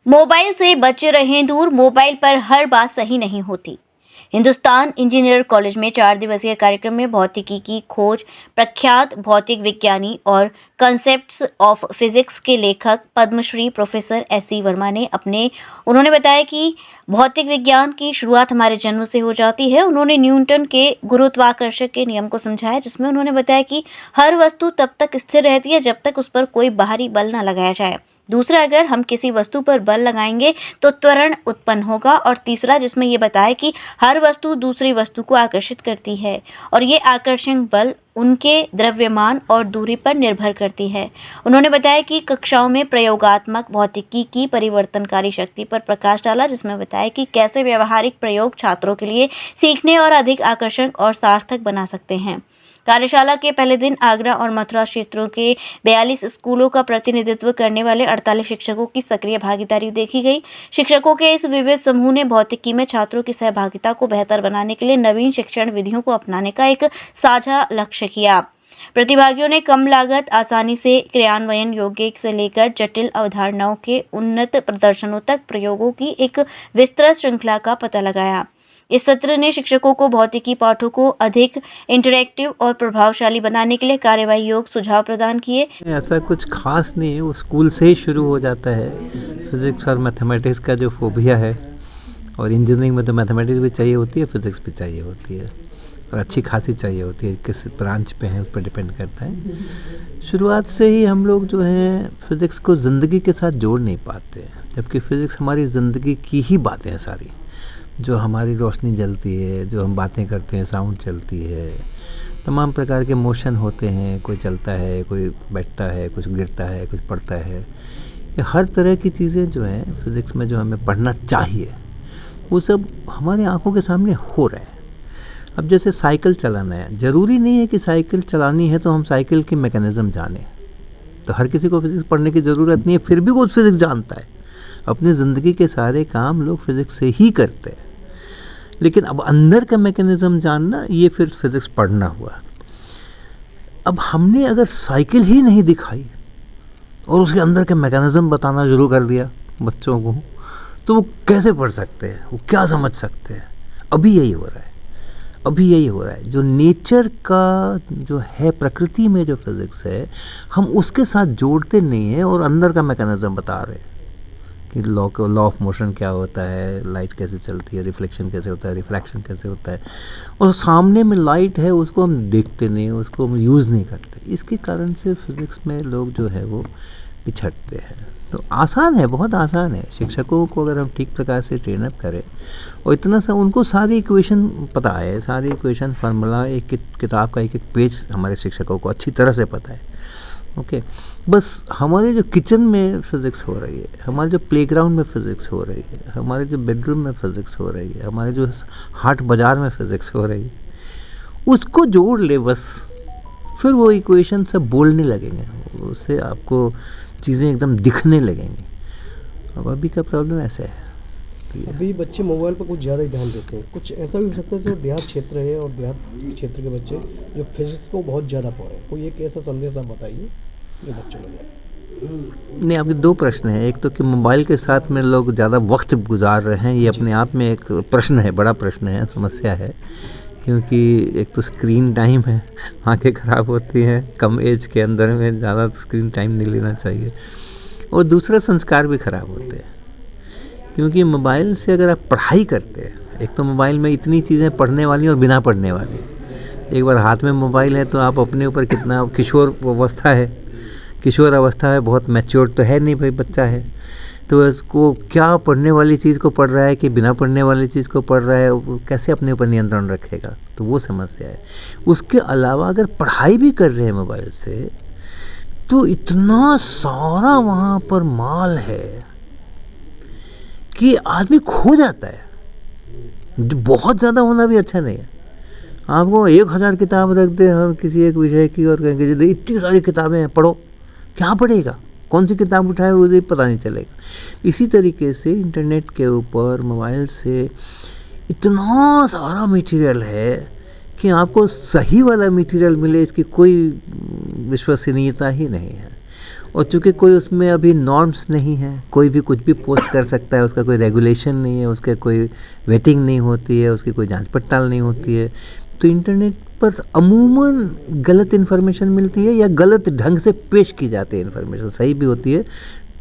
Mobile से बचे रहें दूर, मोबाइल पर हर बात सही नहीं होती। हिंदुस्तान इंजीनियर कॉलेज में 4 दिवसीय कार्यक्रम में भौतिकी की खोज प्रख्यात भौतिक विज्ञानी और कंसेप्ट्स ऑफ फिजिक्स के लेखक पद्मश्री प्रोफेसर एस.सी. वर्मा ने उन्होंने बताया कि भौतिक विज्ञान की शुरुआत हमारे जन्म से हो जाती है। उन्होंने न्यूटन के गुरुत्वाकर्षण के नियम को समझाया, जिसमें उन्होंने बताया कि हर वस्तु तब तक स्थिर रहती है जब तक उस पर कोई बाहरी बल न लगाया जाए। दूसरा, अगर हम किसी वस्तु पर बल लगाएंगे तो त्वरण उत्पन्न होगा। और तीसरा, जिसमें ये बताया कि हर वस्तु दूसरी वस्तु को आकर्षित करती है और ये आकर्षण बल उनके द्रव्यमान और दूरी पर निर्भर करती है। उन्होंने बताया कि कक्षाओं में प्रयोगात्मक भौतिकी की परिवर्तनकारी शक्ति पर प्रकाश डाला, जिसमें बताया कि कैसे व्यवहारिक प्रयोग छात्रों के लिए सीखने और अधिक आकर्षक और सार्थक बना सकते हैं। कार्यशाला के पहले दिन आगरा और मथुरा क्षेत्रों के 42 स्कूलों का प्रतिनिधित्व करने वाले 48 शिक्षकों की सक्रिय भागीदारी देखी गई। शिक्षकों के इस विविध समूह ने भौतिकी में छात्रों की सहभागिता को बेहतर बनाने के लिए नवीन शिक्षण विधियों को अपनाने का एक साझा लक्ष्य किया। प्रतिभागियों ने कम लागत, आसानी से क्रियान्वयन योग्य से लेकर जटिल अवधारणाओं के उन्नत प्रदर्शनों तक प्रयोगों की एक विस्तृत श्रृंखला का पता लगाया। इस सत्र ने शिक्षकों को भौतिकी पाठों को अधिक इंटरैक्टिव और प्रभावशाली बनाने के लिए कार्यवाही योग्य सुझाव प्रदान किए। ऐसा कुछ खास नहीं है, वो स्कूल से ही शुरू हो जाता है। फिज़िक्स और मैथमेटिक्स का जो फोबिया है, और इंजीनियरिंग में तो मैथमेटिक्स भी चाहिए होती है, फिज़िक्स भी चाहिए होती है और अच्छी खासी चाहिए होती है। किस ब्रांच पे है उस पर डिपेंड करता है। शुरुआत से ही हम लोग जो है फिज़िक्स को ज़िंदगी के साथ जोड़ नहीं पाते, जबकि फ़िज़िक्स हमारी ज़िंदगी की ही बातें हैं सारी। जो हमारी रोशनी जलती है, जो हम बातें करते हैं, साउंड चलती है, तमाम प्रकार के मोशन होते हैं, कोई चलता है, कोई बैठता है, कुछ गिरता है, कुछ पड़ता है। ये हर तरह की चीज़ें जो हैं फिज़िक्स में जो हमें पढ़ना चाहिए, वो सब हमारे आंखों के सामने हो रहा है। अब जैसे साइकिल चलाना है, ज़रूरी नहीं है कि साइकिल चलानी है तो हम साइकिल की मैकेनिज़्म जानें। तो हर किसी को फिज़िक्स पढ़ने की ज़रूरत नहीं है, फिर भी वो फिज़िक्स जानता है। अपनी ज़िंदगी के सारे काम लोग फिज़िक्स से ही करते हैं। लेकिन अब अंदर का मैकेनिज़्म जानना, ये फिर फिज़िक्स पढ़ना हुआ। अब हमने अगर साइकिल ही नहीं दिखाई और उसके अंदर के मैकेनिज़्म बताना शुरू कर दिया बच्चों को, तो वो कैसे पढ़ सकते हैं, वो क्या समझ सकते हैं? अभी यही हो रहा है। जो नेचर का जो है, प्रकृति में जो फिज़िक्स है, हम उसके साथ जोड़ते नहीं हैं और अंदर का मैकेनिज़्म बता रहे हैं कि लॉ ऑफ मोशन क्या होता है, लाइट कैसे चलती है, रिफ्लेक्शन कैसे होता है, रिफ्रैक्शन कैसे होता है। और सामने में लाइट है, उसको हम देखते नहीं, उसको हम यूज़ नहीं करते। इसके कारण से फिज़िक्स में लोग जो है वो पिछड़ते हैं। तो आसान है, बहुत आसान है। शिक्षकों को अगर हम ठीक प्रकार से ट्रेनअप करें और इतना सा उनको सारी इक्वेशन पता है, सारी इक्वेशन फार्मूला, एक किताब का एक पेज हमारे शिक्षकों को अच्छी तरह से पता है। ओके, बस हमारे जो किचन में फ़िज़िक्स हो रही है, हमारे जो प्लेग्राउंड में फ़िज़िक्स हो रही है, हमारे जो बेडरूम में फ़िज़िक्स हो रही है, हमारे जो हाट बाज़ार में फ़िज़िक्स हो रही है, उसको जोड़ ले बस, फिर वो इक्वेशन सब बोलने लगेंगे, उससे आपको चीज़ें एकदम दिखने लगेंगी। अब अभी का प्रॉब्लम ऐसा है, अभी बच्चे मोबाइल पर कुछ ज़्यादा ही ध्यान देते हैं। कुछ ऐसा भी हो सकता है जो देहात क्षेत्र है और देहात क्षेत्र के बच्चे जो फिज़िक्स को बहुत ज़्यादा पढ़े, कोई एक ऐसा संदेश आप बताइए जो बच्चों को। नहीं, आपके दो प्रश्न हैं। एक तो कि मोबाइल के साथ में लोग ज़्यादा वक्त गुजार रहे हैं, ये अपने आप में एक प्रश्न है, बड़ा प्रश्न है, समस्या है। क्योंकि एक तो स्क्रीन टाइम है, आंखें ख़राब होती हैं, कम एज के अंदर में ज़्यादा स्क्रीन टाइम नहीं लेना चाहिए। और दूसरा, संस्कार भी ख़राब होते हैं, क्योंकि मोबाइल से अगर आप पढ़ाई करते हैं, एक तो मोबाइल में इतनी चीज़ें पढ़ने वाली और बिना पढ़ने वाली। एक बार हाथ में मोबाइल है तो आप अपने ऊपर कितना, किशोर अवस्था है, बहुत मैच्योर तो है नहीं भाई, बच्चा है, तो इसको क्या पढ़ने वाली चीज़ को पढ़ रहा है कि बिना पढ़ने वाली चीज़ को पढ़ रहा है, वो कैसे अपने ऊपर नियंत्रण रखेगा? तो वो समस्या है। उसके अलावा अगर पढ़ाई भी कर रहे हैं मोबाइल से, तो इतना सारा वहाँ पर माल है कि आदमी खो जाता है, जो बहुत ज़्यादा होना भी अच्छा नहीं है। आपको 1000 किताब रख दे हम किसी एक विषय की और कहेंगे जी इतनी सारी किताबें हैं, पढ़ो, क्या पढ़ेगा? कौन सी किताब उठाए उसे पता नहीं चलेगा। इसी तरीके से इंटरनेट के ऊपर, मोबाइल से इतना सारा मटेरियल है कि आपको सही वाला मटेरियल मिले, इसकी कोई विश्वसनीयता ही नहीं है। और चूँकि कोई उसमें अभी नॉर्म्स नहीं है, कोई भी कुछ भी पोस्ट कर सकता है, उसका कोई रेगुलेशन नहीं है, उसके कोई वेटिंग नहीं होती है, उसकी कोई जांच पड़ताल नहीं होती है, तो इंटरनेट पर अमूमन गलत इन्फॉर्मेशन मिलती है या गलत ढंग से पेश की जाती है इन्फॉर्मेशन। सही भी होती है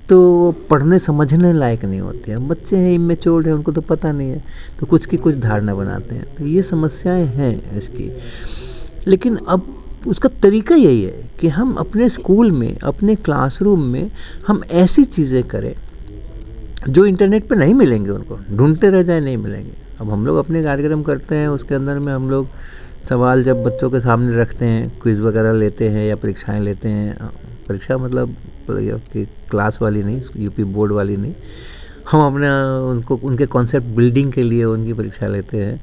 तो पढ़ने समझने लायक नहीं होती है। बच्चे हैं, इमेच्योर हैं, उनको तो पता नहीं है, तो कुछ की कुछ धारणा बनाते हैं। तो ये समस्याएं हैं इसकी। लेकिन अब उसका तरीका यही है कि हम अपने स्कूल में, अपने क्लासरूम में हम ऐसी चीज़ें करें जो इंटरनेट पे नहीं मिलेंगे, उनको ढूंढते रह जाए, नहीं मिलेंगे। अब हम लोग अपने कार्यक्रम करते हैं, उसके अंदर में हम लोग सवाल जब बच्चों के सामने रखते हैं, क्विज़ वगैरह लेते हैं या परीक्षाएं लेते हैं, परीक्षा मतलब कि क्लास वाली नहीं, यूपी बोर्ड वाली नहीं, हम अपने उनको उनके कॉन्सेप्ट बिल्डिंग के लिए उनकी परीक्षा लेते हैं।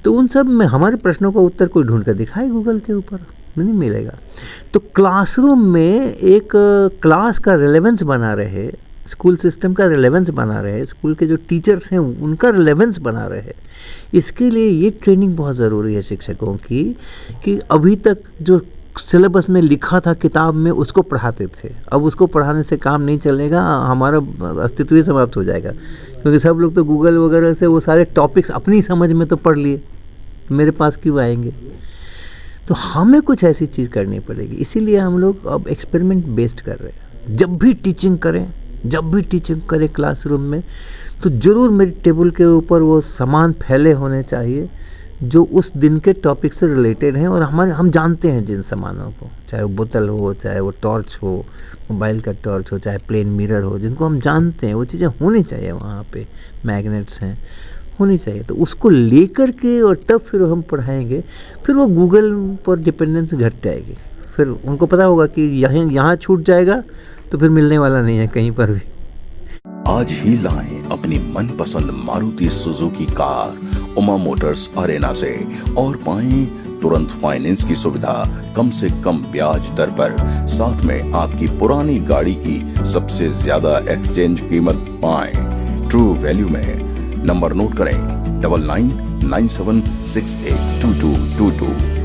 तो उन सब में हमारे प्रश्नों का उत्तर कोई ढूंढ कर दिखाए गूगल के ऊपर, नहीं मिलेगा। तो क्लासरूम में एक क्लास का रिलेवेंस बना रहे, स्कूल सिस्टम का रिलेवेंस बना रहे, स्कूल के जो टीचर्स हैं उनका रिलेवेंस बना रहे, इसके लिए ये ट्रेनिंग बहुत ज़रूरी है शिक्षकों की, कि अभी तक जो सिलेबस में लिखा था किताब में उसको पढ़ाते थे, अब उसको पढ़ाने से काम नहीं चलेगा, हमारा अस्तित्व ही समाप्त हो जाएगा। क्योंकि सब लोग तो गूगल वगैरह से वो सारे टॉपिक्स अपनी समझ में तो पढ़ लिए, मेरे पास क्यों आएंगे। तो हमें कुछ ऐसी चीज़ करनी पड़ेगी। इसीलिए हम लोग अब एक्सपेरिमेंट बेस्ड कर रहे हैं। जब भी टीचिंग करें क्लासरूम में, तो ज़रूर मेरी टेबल के ऊपर वो सामान फैले होने चाहिए जो उस दिन के टॉपिक से रिलेटेड हैं, और हम जानते हैं जिन सामानों को, चाहे वो बोतल हो, चाहे वो टॉर्च हो, मोबाइल का टॉर्च हो, चाहे प्लेन मिरर हो, जिनको हम जानते हैं, वो चीज़ें होनी चाहिए वहाँ पे, मैग्नेट्स हैं, होनी चाहिए। तो उसको लेकर के और तब फिर हम पढ़ाएंगे, फिर वो गूगल पर डिपेंडेंस घट जाएगी। फिर उनको पता होगा कि यहाँ छूट जाएगा तो फिर मिलने वाला नहीं है कहीं पर भी। आज ही लाएं अपनी मनपसंद Maruti Suzuki car Uma Motors Arena से और पाएं तुरंत फाइनेंस की सुविधा कम से कम ब्याज दर पर। साथ में आपकी पुरानी गाड़ी की सबसे ज्यादा एक्सचेंज कीमत पाएं ट्रू वैल्यू में। नंबर नोट करें 9997682222।